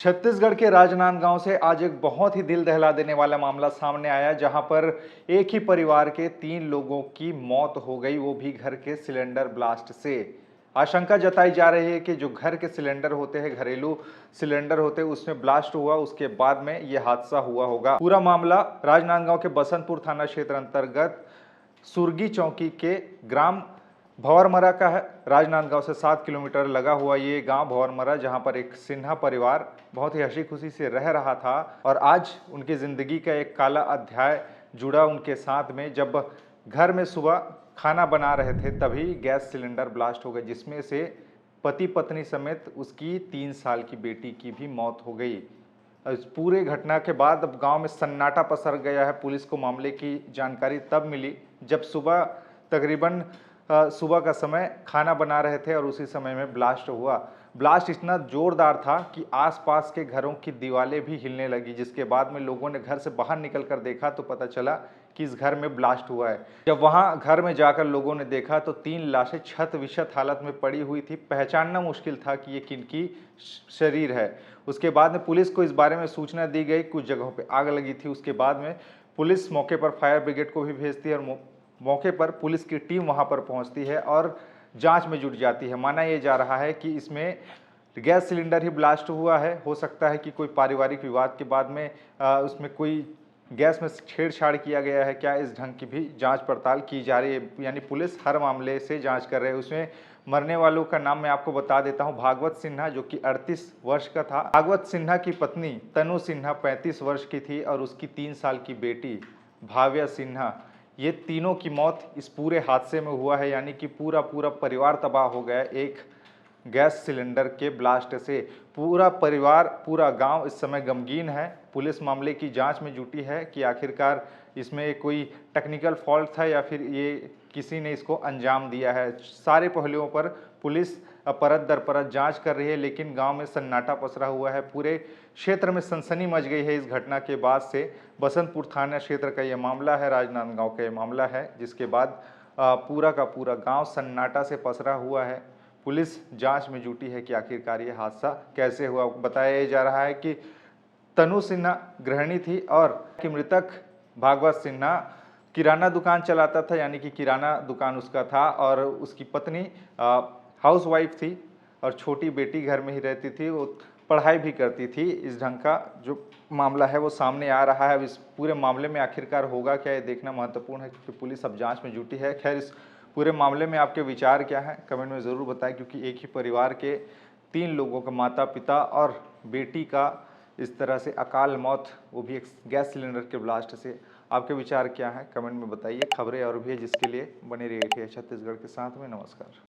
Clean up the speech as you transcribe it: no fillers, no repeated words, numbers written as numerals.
छत्तीसगढ़ के राजनांदगांव से आज एक बहुत ही दिल दहला देने वाला मामला सामने आया, जहां पर एक ही परिवार के 3 लोगों की मौत हो गई, वो भी घर के सिलेंडर ब्लास्ट से। आशंका जताई जा रही है कि जो घर के सिलेंडर होते हैं, घरेलू सिलेंडर होते हैं, उसमें ब्लास्ट हुआ, उसके बाद में यह हादसा हुआ होगा। पूरा मामला राजनांदगांव के बसंतपुर थाना क्षेत्र अंतर्गत सुरगी चौकी के ग्राम भंवरमरा का है। राजनांदगांव से 7 किलोमीटर लगा हुआ ये गांव भंवरमरा, जहां पर एक सिन्हा परिवार बहुत ही हंसी खुशी से रह रहा था और आज उनकी जिंदगी का एक काला अध्याय जुड़ा उनके साथ में। जब घर में सुबह खाना बना रहे थे, तभी गैस सिलेंडर ब्लास्ट हो गए, जिसमें से पति पत्नी समेत उसकी 3 साल की बेटी की भी मौत हो गई। इस पूरे घटना के बाद अब गांव में सन्नाटा पसर गया है। पुलिस को मामले की जानकारी तब मिली जब सुबह तकरीबन सुबह का समय खाना बना रहे थे और उसी समय में ब्लास्ट हुआ। ब्लास्ट इतना जोरदार था कि आसपास के घरों की दीवारें भी हिलने लगी, जिसके बाद में लोगों ने घर से बाहर निकलकर देखा तो पता चला कि इस घर में ब्लास्ट हुआ है। जब वहां घर में जाकर लोगों ने देखा तो 3 लाशें छत विक्षत हालत में पड़ी हुई थी। पहचानना मुश्किल था कि ये किनकी शरीर है। उसके बाद में पुलिस को इस बारे में सूचना दी गई। कुछ जगहों पर आग लगी थी। उसके बाद में पुलिस मौके पर फायर ब्रिगेड को भी भेजती है और मौके पर पुलिस की टीम वहां पर पहुंचती है और जांच में जुट जाती है। माना यह जा रहा है कि इसमें गैस सिलेंडर ही ब्लास्ट हुआ है। हो सकता है कि कोई पारिवारिक विवाद के बाद में उसमें कोई गैस में छेड़छाड़ किया गया है क्या, इस ढंग की भी जांच पड़ताल की जा रही है। यानी पुलिस हर मामले से जांच कर रहे हैं। उसमें मरने वालों का नाम मैं आपको बता देता हूं। भागवत सिन्हा, जो कि 38 वर्ष का था। भागवत सिन्हा की पत्नी तनु सिन्हा 35 वर्ष की थी और उसकी 3 साल की बेटी भाव्या सिन्हा। ये तीनों की मौत इस पूरे हादसे में हुआ है। यानी कि पूरा परिवार तबाह हो गया एक गैस सिलेंडर के ब्लास्ट से। पूरा परिवार, पूरा गांव इस समय गमगीन है। पुलिस मामले की जांच में जुटी है कि आखिरकार इसमें कोई टेक्निकल फॉल्ट था या फिर ये किसी ने इसको अंजाम दिया है। सारे पहलुओं पर पुलिस परत दर परत जांच कर रही है, लेकिन गांव में सन्नाटा पसरा हुआ है। पूरे क्षेत्र में सनसनी मच गई है इस घटना के बाद से। बसंतपुर थाना क्षेत्र का यह मामला है, राजनांदगांव का यह मामला है, जिसके बाद पूरा का पूरा गांव सन्नाटा से पसरा हुआ है। पुलिस जांच में जुटी है कि आखिरकार ये हादसा कैसे हुआ। बताया जा रहा है कि तनु सिन्हा गृहिणी थी और कि मृतक भागवत सिन्हा किराना दुकान चलाता था, यानी कि किराना दुकान उसका था और उसकी पत्नी हाउसवाइफ थी और छोटी बेटी घर में ही रहती थी। वो पढ़ाई भी करती थी। इस ढंग का जो मामला है वो सामने आ रहा है। अब इस पूरे मामले में आखिरकार होगा क्या, ये देखना महत्वपूर्ण है, क्योंकि पुलिस अब जांच में जुटी है। खैर, इस पूरे मामले में आपके विचार क्या हैं, कमेंट में ज़रूर बताएं, क्योंकि एक ही परिवार के 3 लोगों का, माता पिता और बेटी का इस तरह से अकाल मौत, वो भी एक गैस सिलेंडर के ब्लास्ट से। आपके विचार क्या हैं, कमेंट में बताइए। खबरें और भी है जिसके लिए बने रहिए छत्तीसगढ़ के साथ में। नमस्कार।